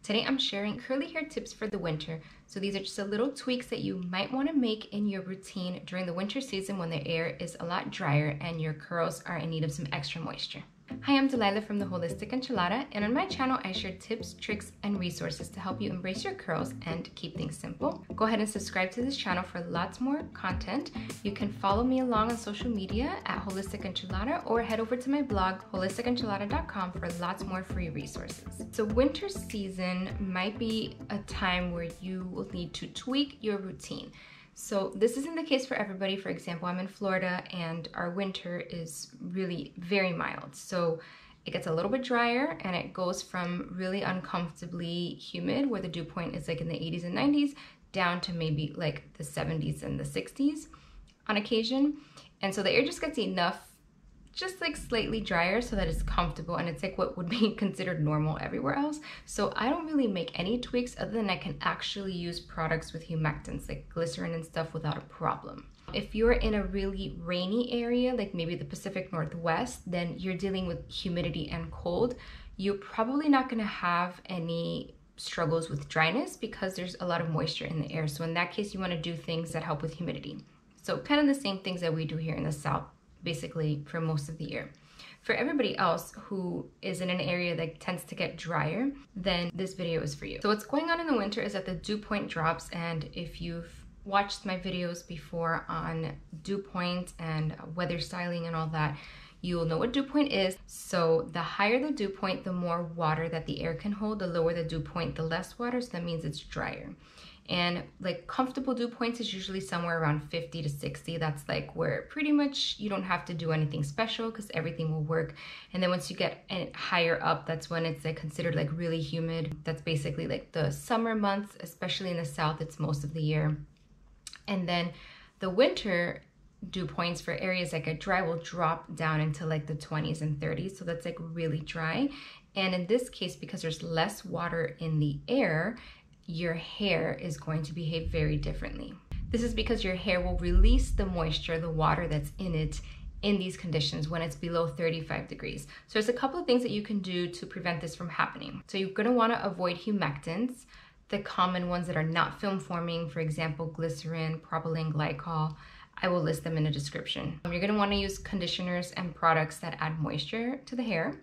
Today I'm sharing curly hair tips for the winter. So these are just a little tweaks that you might want to make in your routine during the winter season when the air is a lot drier and your curls are in need of some extra moisture. Hi, I'm Delilah from the Holistic Enchilada, and on my channel I share tips, tricks, and resources to help you embrace your curls and keep things simple. Go ahead and subscribe to this channel for lots more content. You can follow me along on social media at Holistic Enchilada or head over to my blog holisticenchilada.com for lots more free resources. So winter season might be a time where you will need to tweak your routine. So this isn't the case for everybody. For example, I'm in Florida and our winter is really very mild. So it gets a little bit drier and it goes from really uncomfortably humid, where the dew point is like in the 80s and 90s, down to maybe like the 70s and the 60s on occasion. And so the air just gets enough, just like slightly drier so that it's comfortable, and it's like what would be considered normal everywhere else. So I don't really make any tweaks other than I can actually use products with humectants like glycerin and stuff without a problem. If you're in a really rainy area, like maybe the Pacific Northwest, then you're dealing with humidity and cold. You're probably not gonna have any struggles with dryness because there's a lot of moisture in the air. So in that case, you wanna do things that help with humidity. So kind of the same things that we do here in the South, basically for most of the year. For everybody else who is in an area that tends to get drier, then this video is for you. So what's going on in the winter is that the dew point drops, and if you've watched my videos before on dew point and weather styling and all that, you'll know what dew point is. So the higher the dew point, the more water that the air can hold. The lower the dew point, the less water, so that means it's drier. And like comfortable dew points is usually somewhere around 50 to 60. That's like where pretty much you don't have to do anything special because everything will work. And then once you get higher up, that's when it's like considered like really humid. That's basically like the summer months, especially in the South, it's most of the year. And then the winter dew points for areas that get dry will drop down into like the 20s and 30s. So that's like really dry. And in this case, because there's less water in the air, your hair is going to behave very differently. This is because your hair will release the moisture, the water that's in it, in these conditions when it's below 35 degrees. So there's a couple of things that you can do to prevent this from happening. So you're gonna wanna avoid humectants, the common ones that are not film forming, for example, glycerin, propylene glycol. I will list them in the description. You're gonna wanna use conditioners and products that add moisture to the hair.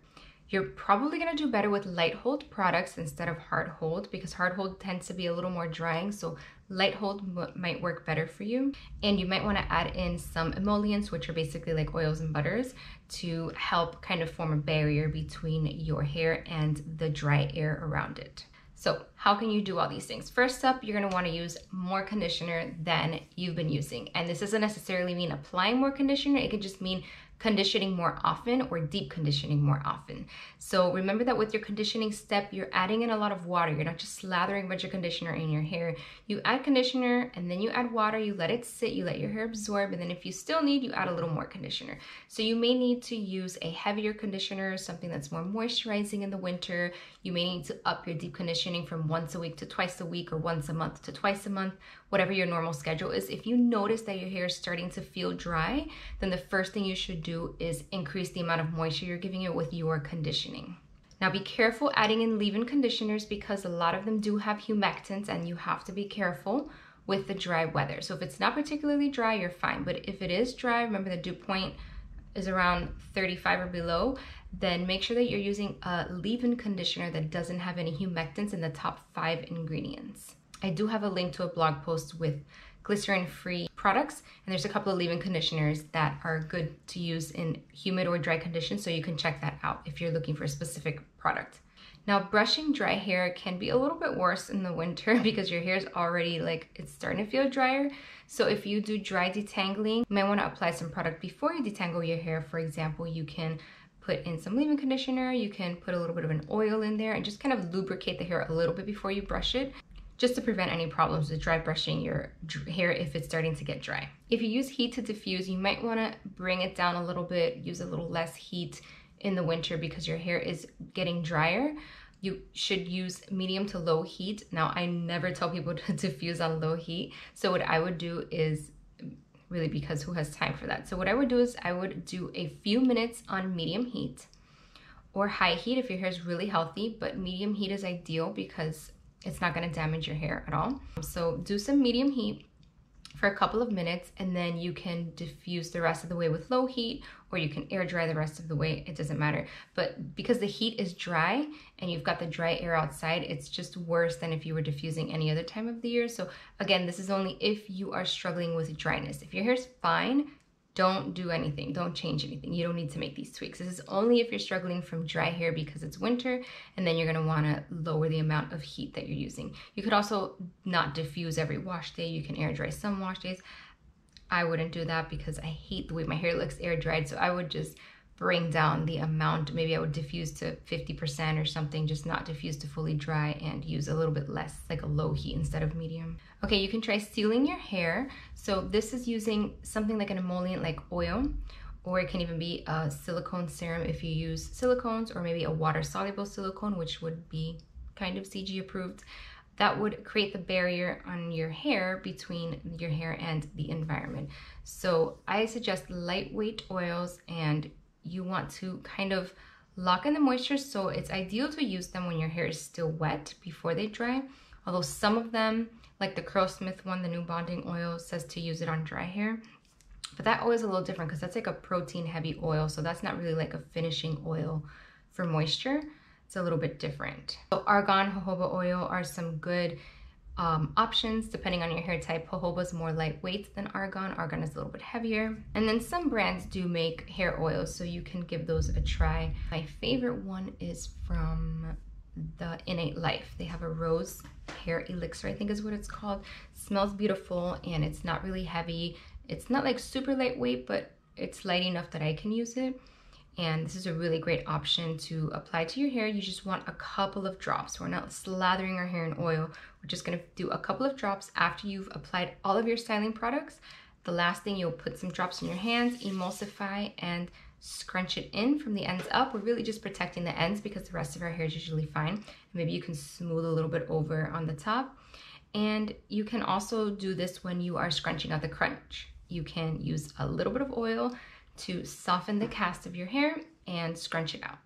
You're probably gonna do better with light hold products instead of hard hold, because hard hold tends to be a little more drying, so light hold might work better for you. And you might wanna add in some emollients, which are basically like oils and butters, to help kind of form a barrier between your hair and the dry air around it. So how can you do all these things? First up, you're gonna wanna use more conditioner than you've been using. And this doesn't necessarily mean applying more conditioner, it could just mean conditioning more often or deep conditioning more often. So remember that with your conditioning step, you're adding in a lot of water. You're not just slathering a bunch of conditioner in your hair. You add conditioner and then you add water, you let it sit, you let your hair absorb, and then if you still need, you add a little more conditioner. So you may need to use a heavier conditioner, something that's more moisturizing in the winter. You may need to up your deep conditioning from once a week to twice a week, or once a month to twice a month, whatever your normal schedule is. If you notice that your hair is starting to feel dry, then the first thing you should do is increase the amount of moisture you're giving it with your conditioning. Now be careful adding in leave-in conditioners because a lot of them do have humectants, and you have to be careful with the dry weather. So if it's not particularly dry, you're fine. But if it is dry, remember the dew point is around 35 or below, then make sure that you're using a leave-in conditioner that doesn't have any humectants in the top 5 ingredients. I do have a link to a blog post with glycerin-free products, and there's a couple of leave-in conditioners that are good to use in humid or dry conditions, so you can check that out if you're looking for a specific product. Now, brushing dry hair can be a little bit worse in the winter because your hair is already like, it's starting to feel drier. So if you do dry detangling, you might want to apply some product before you detangle your hair. For example, you can put in some leave-in conditioner, you can put a little bit of an oil in there and just kind of lubricate the hair a little bit before you brush it, just to prevent any problems with dry brushing your hair if it's starting to get dry. If you use heat to diffuse, you might want to bring it down a little bit, use a little less heat in the winter because your hair is getting drier. You should use medium to low heat. Now, I never tell people to diffuse on low heat. So what I would do is, really because who has time for that? So what I would do is I would do a few minutes on medium heat, or high heat if your hair is really healthy, but medium heat is ideal because it's not gonna damage your hair at all. So do some medium heat for a couple of minutes, and then you can diffuse the rest of the way with low heat, or you can air dry the rest of the way, it doesn't matter. But because the heat is dry and you've got the dry air outside, it's just worse than if you were diffusing any other time of the year. So again, this is only if you are struggling with dryness. If your hair's fine, don't do anything, don't change anything. You don't need to make these tweaks. This is only if you're struggling from dry hair because it's winter, and then you're gonna wanna lower the amount of heat that you're using. You could also not diffuse every wash day. You can air dry some wash days. I wouldn't do that because I hate the way my hair looks air dried, so I would just bring down the amount. Maybe I would diffuse to 50% or something, just not diffuse to fully dry, and use a little bit less, like a low heat instead of medium. Okay, you can try sealing your hair. So this is using something like an emollient like oil, or it can even be a silicone serum if you use silicones, or maybe a water-soluble silicone, which would be kind of CG approved. That would create the barrier on your hair between your hair and the environment. So I suggest lightweight oils, and you want to kind of lock in the moisture, so it's ideal to use them when your hair is still wet before they dry. Although some of them, like the Curlsmith one, the new bonding oil, says to use it on dry hair. But that oil is a little different because that's like a protein heavy oil, so that's not really like a finishing oil for moisture. It's a little bit different. So argan, jojoba oil are some good options depending on your hair type. Jojoba is more lightweight than argan. Argan is a little bit heavier. And then some brands do make hair oils, so you can give those a try. My favorite one is from the Innate Life. They have a rose hair elixir, I think is what it's called. Smells beautiful, and it's not really heavy. It's not like super lightweight, but it's light enough that I can use it. And this is a really great option to apply to your hair. You just want a couple of drops. We're not slathering our hair in oil. We're just gonna do a couple of drops after you've applied all of your styling products. The last thing, you'll put some drops in your hands, emulsify, and scrunch it in from the ends up. We're really just protecting the ends because the rest of our hair is usually fine. Maybe you can smooth a little bit over on the top. And you can also do this when you are scrunching out the crunch. You can use a little bit of oil to soften the cast of your hair and scrunch it out.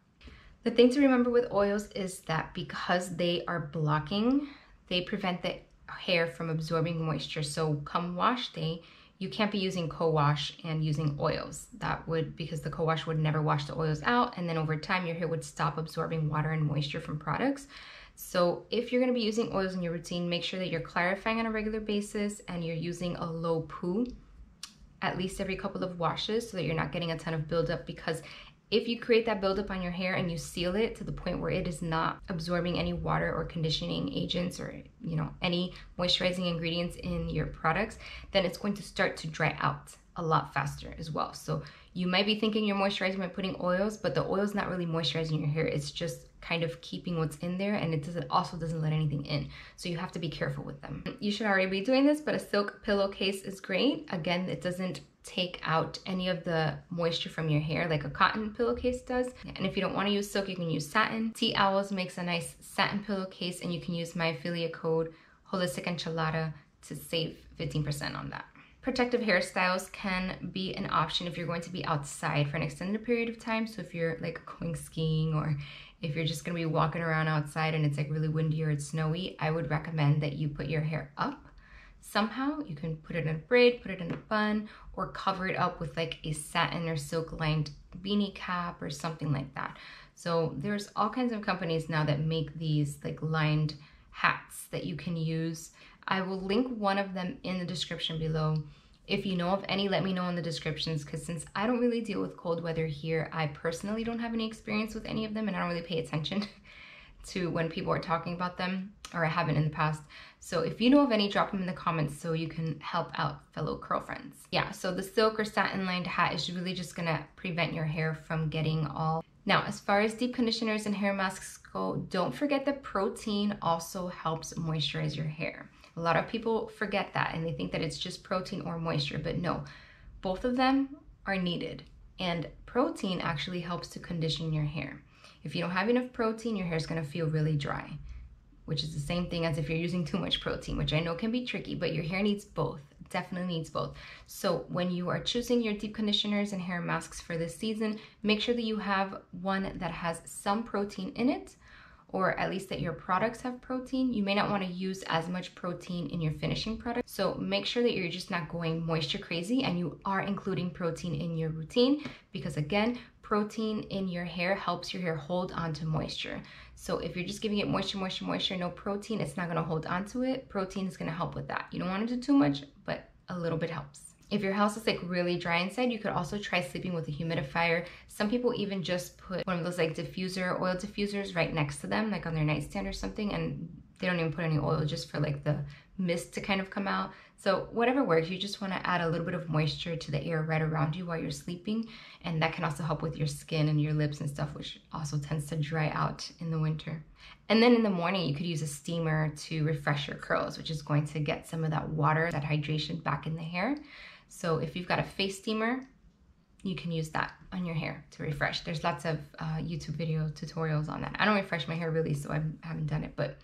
The thing to remember with oils is that because they are blocking, they prevent the hair from absorbing moisture. So come wash day, you can't be using co-wash and using oils. That would, because the co-wash would never wash the oils out, and then over time your hair would stop absorbing water and moisture from products. So if you're gonna be using oils in your routine, make sure that you're clarifying on a regular basis and you're using a low poo at least every couple of washes so that you're not getting a ton of buildup, because if you create that buildup on your hair and you seal it to the point where it is not absorbing any water or conditioning agents or any moisturizing ingredients in your products, then it's going to start to dry out a lot faster as well. So you might be thinking you're moisturizing by putting oils, but the oil's not really moisturizing your hair. It's just kind of keeping what's in there, and it also doesn't let anything in. So you have to be careful with them. You should already be doing this, but a silk pillowcase is great. Again, it doesn't take out any of the moisture from your hair like a cotton pillowcase does. And if you don't want to use silk, you can use satin. Tea Owls makes a nice satin pillowcase, and you can use my affiliate code Holistic Enchilada to save 15% on that. Protective hairstyles can be an option if you're going to be outside for an extended period of time. So if you're like going skiing, or if you're just gonna be walking around outside and it's like really windy or it's snowy, I would recommend that you put your hair up somehow. You can put it in a braid, put it in a bun, or cover it up with like a satin or silk lined beanie cap or something like that. So there's all kinds of companies now that make these like lined hats that you can use. I will link one of them in the description below. If you know of any, let me know in the descriptions, because since I don't really deal with cold weather here, I personally don't have any experience with any of them, and I don't really pay attention to when people are talking about them, or I haven't in the past. So if you know of any, drop them in the comments so you can help out fellow curl friends. Yeah, so the silk or satin lined hat is really just gonna prevent your hair from getting all. Now, as far as deep conditioners and hair masks go, don't forget that protein also helps moisturize your hair. A lot of people forget that and they think that it's just protein or moisture, but no, both of them are needed. And protein actually helps to condition your hair. If you don't have enough protein, your hair is gonna feel really dry, which is the same thing as if you're using too much protein, which I know can be tricky, but your hair needs both. definitely needs both. So when you are choosing your deep conditioners and hair masks for this season, make sure that you have one that has some protein in it, or at least that your products have protein. You may not want to use as much protein in your finishing product. So make sure that you're just not going moisture crazy and you are including protein in your routine, because again, protein in your hair helps your hair hold on to moisture. So if you're just giving it moisture, no protein, it's not gonna hold on to it. Protein is gonna help with that. You don't wanna do too much, but a little bit helps. If your house is like really dry inside, you could also try sleeping with a humidifier. Some people even just put one of those like oil diffusers right next to them, like on their nightstand or something, and they don't even put any oil, just for like the mist to kind of come out. So whatever works, you just want to add a little bit of moisture to the air right around you while you're sleeping, and that can also help with your skin and your lips and stuff, which also tends to dry out in the winter. And then in the morning, you could use a steamer to refresh your curls, which is going to get some of that water, that hydration back in the hair. So if you've got a face steamer, you can use that on your hair to refresh. There's lots of YouTube video tutorials on that. I don't refresh my hair really, so I haven't done it, but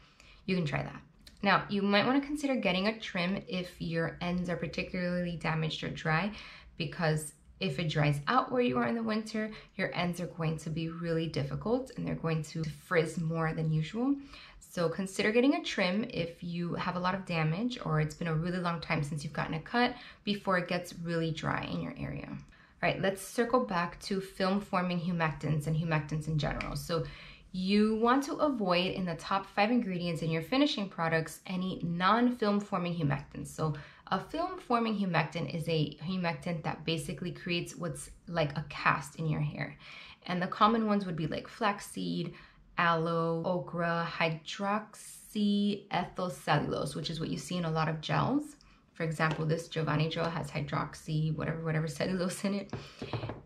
you can try that. Now, you might want to consider getting a trim if your ends are particularly damaged or dry, because if it dries out where you are in the winter, your ends are going to be really difficult and they're going to frizz more than usual. So consider getting a trim if you have a lot of damage or it's been a really long time since you've gotten a cut, before it gets really dry in your area. All right, let's circle back to film-forming humectants and humectants in general. So you want to avoid in the top 5 ingredients in your finishing products any non-film forming humectants. So a film forming humectant is a humectant that basically creates what's like a cast in your hair. And the common ones would be like flaxseed, aloe, okra, hydroxyethyl cellulose, which is what you see in a lot of gels. For example, this Giovanni gel has hydroxy, whatever cellulose in it.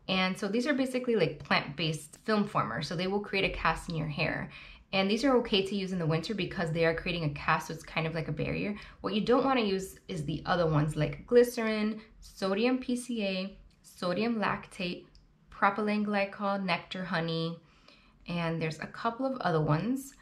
And so these are basically like plant-based film formers. So they will create a cast in your hair. And these are okay to use in the winter because they are creating a cast, so it's kind of like a barrier. What you don't want to use is the other ones like glycerin, sodium PCA, sodium lactate, propylene glycol, nectar, honey, and there's a couple of other ones.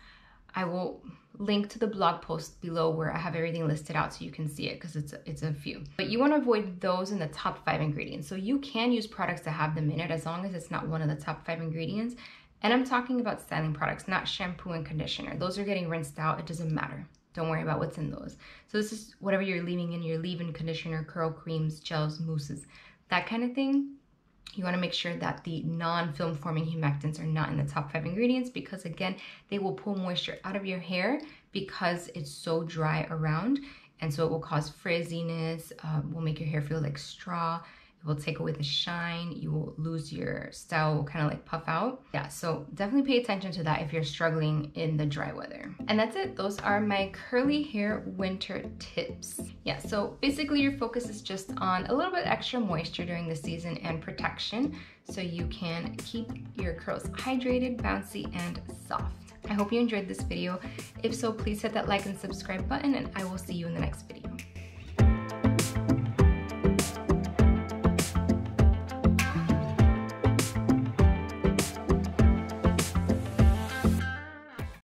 I will link to the blog post below where I have everything listed out so you can see it, because it's a few. But you want to avoid those in the top 5 ingredients. So you can use products that have them in it as long as it's not one of the top 5 ingredients. And I'm talking about styling products, not shampoo and conditioner. Those are getting rinsed out. It doesn't matter. Don't worry about what's in those. So this is whatever you're leaving in your leave-in conditioner, curl creams, gels, mousses, that kind of thing. You want to make sure that the non-film forming humectants are not in the top 5 ingredients, because again, they will pull moisture out of your hair because it's so dry around. And so it will cause frizziness, will make your hair feel like straw. It will take away the shine. You will lose your style, will kind of like puff out. Yeah, so definitely pay attention to that if you're struggling in the dry weather. And that's it. Those are my curly hair winter tips. Yeah, so basically your focus is just on a little bit extra moisture during the season and protection, so you can keep your curls hydrated, bouncy, and soft. I hope you enjoyed this video. If so, please hit that like and subscribe button, and I will see you in the next video.